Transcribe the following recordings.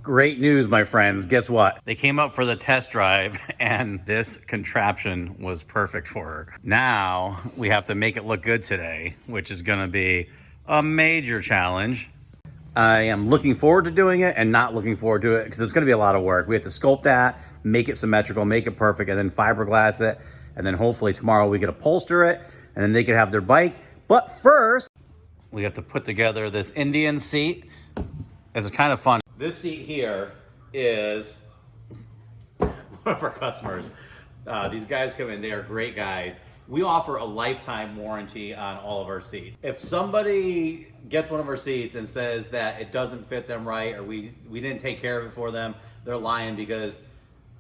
Great news, my friends. Guess what? They came up for the test drive and this contraption was perfect for her. Now we have to make it look good today, which is gonna be a major challenge. I am looking forward to doing it and not looking forward to it because it's gonna be a lot of work. We have to sculpt that, make it symmetrical, make it perfect, and then fiberglass it. And then hopefully tomorrow we can upholster it and then they can have their bike. But first, we have to put together this Indian seat. It's kind of fun. This seat here is one of our customers. These guys come in, they are great guys. We offer a lifetime warranty on all of our seats. If somebody gets one of our seats and says that it doesn't fit them right or we didn't take care of it for them, they're lying, because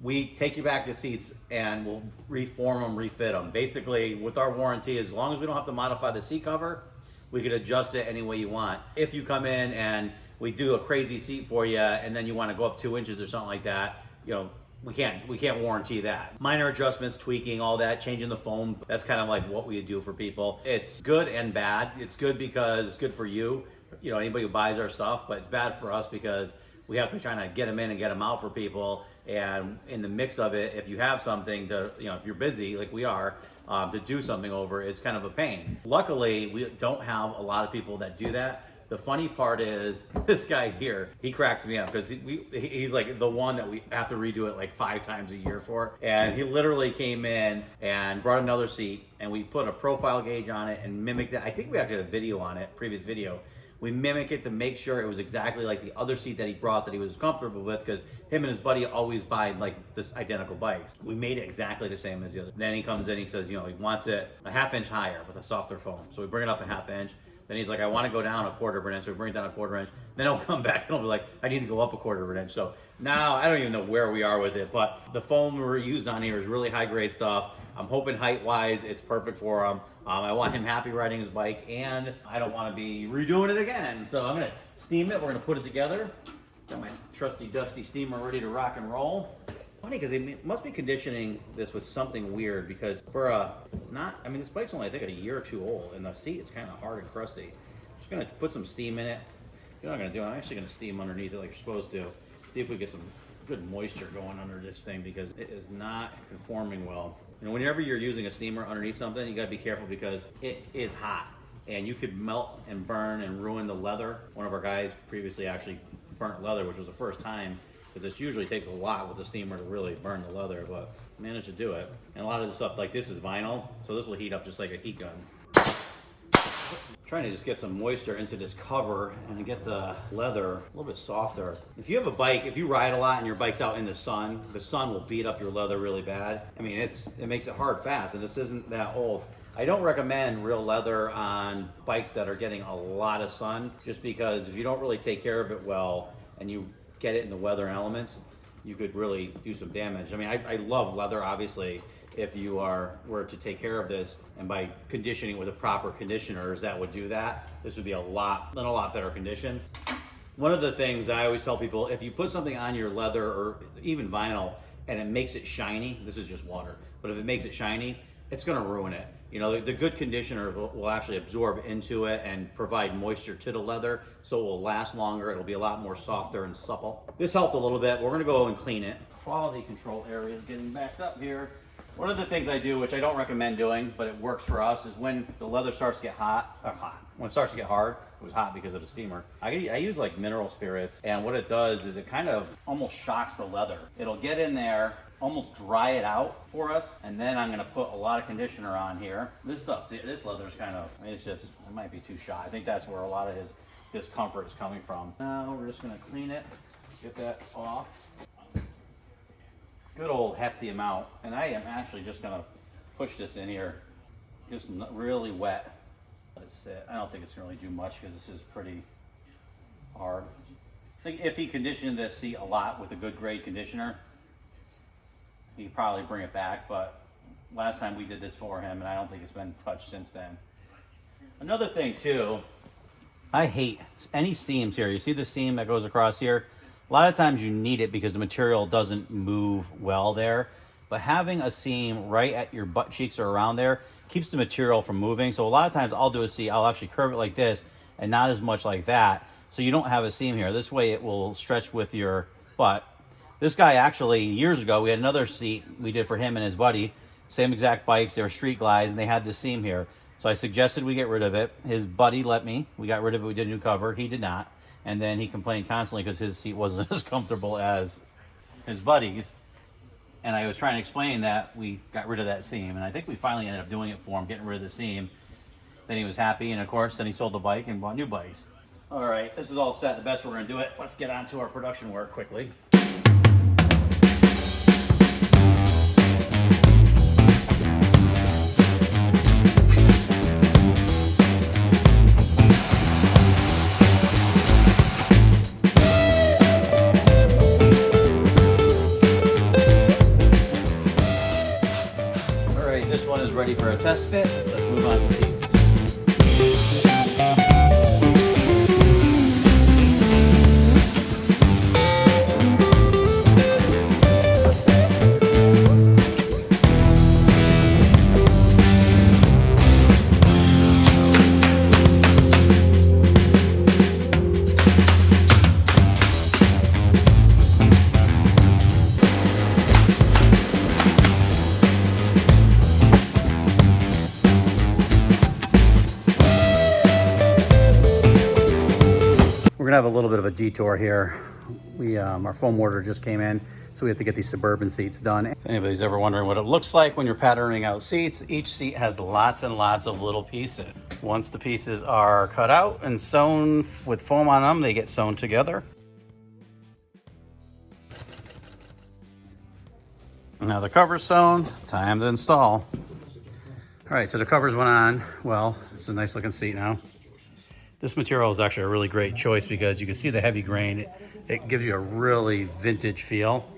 we take you back to seats and we'll reform them, refit them. Basically, with our warranty, as long as we don't have to modify the seat cover, we can adjust it any way you want. If you come in and we do a crazy seat for you and then you want to go up 2 inches or something like that, you know, we can't warranty that. Minor adjustments, tweaking, all that, changing the foam, that's kind of like what we do for people. It's good and bad. It's good because it's good for you, anybody who buys our stuff, but it's bad for us because we have to try to get them in and get them out for people. And in the mix of it, if you have something to, if you're busy like we are, to do something over, it's kind of a pain. Luckily, we don't have a lot of people that do that. The funny part is this guy here, he cracks me up because he's like the one that we have to redo it like 5 times a year for. And he literally came in and brought another seat and we put a profile gauge on it and mimicked it. I think we actually had a video on it, previous video. We mimic it to make sure it was exactly like the other seat that he brought that he was comfortable with, because him and his buddy always buy like this identical bikes. We made it exactly the same as the other. Then he comes in, he says, he wants it a 1/2 inch higher with a softer foam. So we bring it up a 1/2 inch. Then he's like, I want to go down a 1/4 inch. So we bring it down a 1/4 inch. Then he'll come back and he'll be like, I need to go up a 1/4 inch. So now I don't even know where we are with it, but the foam we're used on here is really high grade stuff. I'm hoping height wise, it's perfect for him. I want him happy riding his bike, and I don't want to be redoing it again. So I'm gonna steam it. We're gonna put it together. Got my trusty dusty steamer ready to rock and roll. Funny, because they must be conditioning this with something weird, because for this bike's only I think a year or 2 old, and the seat is kind of hard and crusty. I'm just gonna put some steam in it. You know what I'm gonna do? I'm actually gonna steam underneath it like you're supposed to. See if we get some good moisture going under this thing, because it is not conforming well. Whenever you're using a steamer underneath something, you gotta be careful because it is hot and you could melt and burn and ruin the leather. One of our guys previously actually burnt leather, which was the first time, because this usually takes a lot with the steamer to really burn the leather, but managed to do it. And a lot of the stuff like this is vinyl, so this will heat up just like a heat gun. Trying to just get some moisture into this cover and get the leather a little bit softer. If you have a bike, if you ride a lot and your bike's out in the sun will beat up your leather really bad. I mean, it makes it hard fast, and this isn't that old. I don't recommend real leather on bikes that are getting a lot of sun, just because if you don't really take care of it well and you get it in the weather elements, you could really do some damage. I mean, I love leather, obviously, if you were to take care of this, and by conditioning with the proper conditioners that would do that, this would be in a lot better condition. One of the things I always tell people, if you put something on your leather or even vinyl and it makes it shiny, this is just water, but if it makes it shiny, it's gonna ruin it. The good conditioner will actually absorb into it and provide moisture to the leather, so it will last longer. It'll be a lot more softer and supple. This helped a little bit. We're gonna go and clean it. Quality control area is getting backed up here. One of the things I do, which I don't recommend doing, but it works for us, is when the leather starts to get when it starts to get hard, it was hot because of the steamer, I use like mineral spirits, and what it does is it kind of almost shocks the leather. It'll get in there, almost dry it out for us, and then I'm gonna put a lot of conditioner on here. This leather is kind of, it might be too shot. I think that's where a lot of his discomfort is coming from. Now we're just gonna clean it, get that off. Good old hefty amount, and I am actually just gonna push this in here, just really wet. Let it sit. I don't think it's gonna really do much because this is pretty hard. I think if he conditioned this seat a lot with a good grade conditioner, he could probably bring it back, but last time we did this for him, and I don't think it's been touched since then. Another thing too, I hate any seams here. You see the seam that goes across here? A lot of times you need it because the material doesn't move well there, but having a seam right at your butt cheeks or around there keeps the material from moving. So a lot of times I'll do a seat, I'll actually curve it like this and not as much like that, so you don't have a seam here. This way it will stretch with your butt. This guy actually, years ago, we had another seat we did for him and his buddy. Same exact bikes, they were street glides, and they had this seam here. So I suggested we get rid of it. His buddy let me. We got rid of it, we did a new cover. He did not. And then he complained constantly because his seat wasn't as comfortable as his buddy's. And I was trying to explain that we got rid of that seam. And I think we finally ended up doing it for him, getting rid of the seam. Then he was happy, and of course, then he sold the bike and bought new bikes. All right, this is all set. The best we're gonna do it. Let's get on to our production work quickly. All right, this one is ready for a test fit. Let's move on to seats. We're gonna have a little bit of a detour here. Our foam order just came in, so we have to get these Suburban seats done. If anybody's ever wondering what it looks like when you're patterning out seats, each seat has lots and lots of little pieces. Once the pieces are cut out and sewn with foam on them, they get sewn together. Now the cover's sewn, time to install. All right, so the covers went on. Well, it's a nice looking seat now. This material is actually a really great choice because you can see the heavy grain. It gives you a really vintage feel.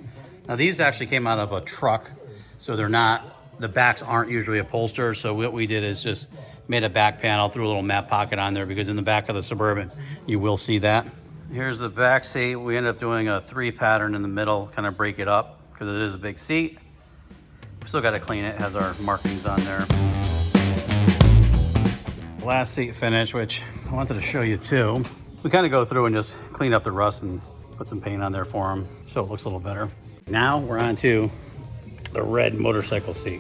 Now these actually came out of a truck, so they're not, the backs aren't usually upholstered. So what we did is just made a back panel, threw a little mat pocket on there because in the back of the Suburban, you will see that. Here's the back seat. We ended up doing a 3 pattern in the middle, kind of break it up because it is a big seat. We still got to clean it, it has our markings on there. Last seat finish, which I wanted to show you too. We kind of go through and just clean up the rust and put some paint on there for them so it looks a little better. Now we're on to the red motorcycle seat.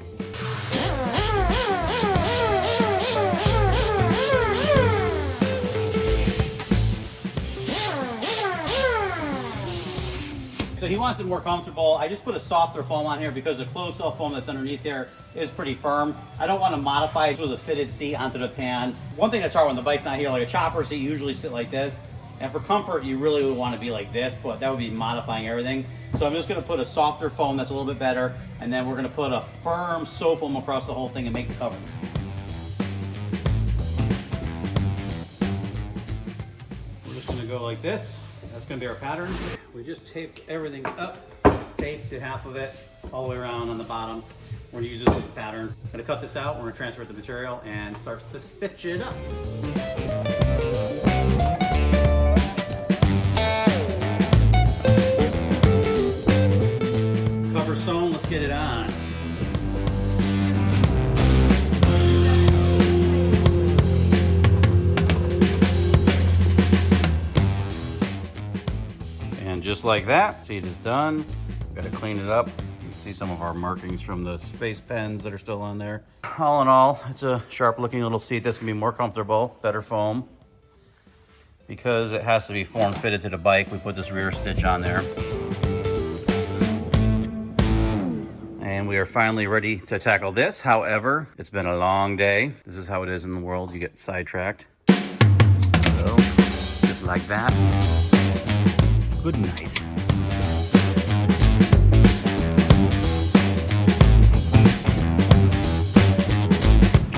So he wants it more comfortable. I just put a softer foam on here because the closed cell foam that's underneath there is pretty firm. I don't want to modify it with a fitted seat onto the pan. One thing that's hard when the bike's not here, like a chopper seat, you usually sit like this. And for comfort, you really would want to be like this, but that would be modifying everything. So I'm just going to put a softer foam that's a little bit better, and then we're going to put a firm sew foam across the whole thing and make the cover. We're just going to go like this. That's going to be our pattern. We just taped everything up, taped to half of it, all the way around on the bottom. We're going to use this as a pattern. I'm going to cut this out, we're going to transfer the material and start to stitch it up. Cover sewn, let's get it on. And just like that, seat is done. Got to clean it up. You can see some of our markings from the space pens that are still on there. All in all, it's a sharp looking little seat that's gonna be more comfortable, better foam. Because it has to be form fitted to the bike, we put this rear stitch on there. And we are finally ready to tackle this. However, it's been a long day. This is how it is in the world. You get sidetracked. So, just like that. Good night.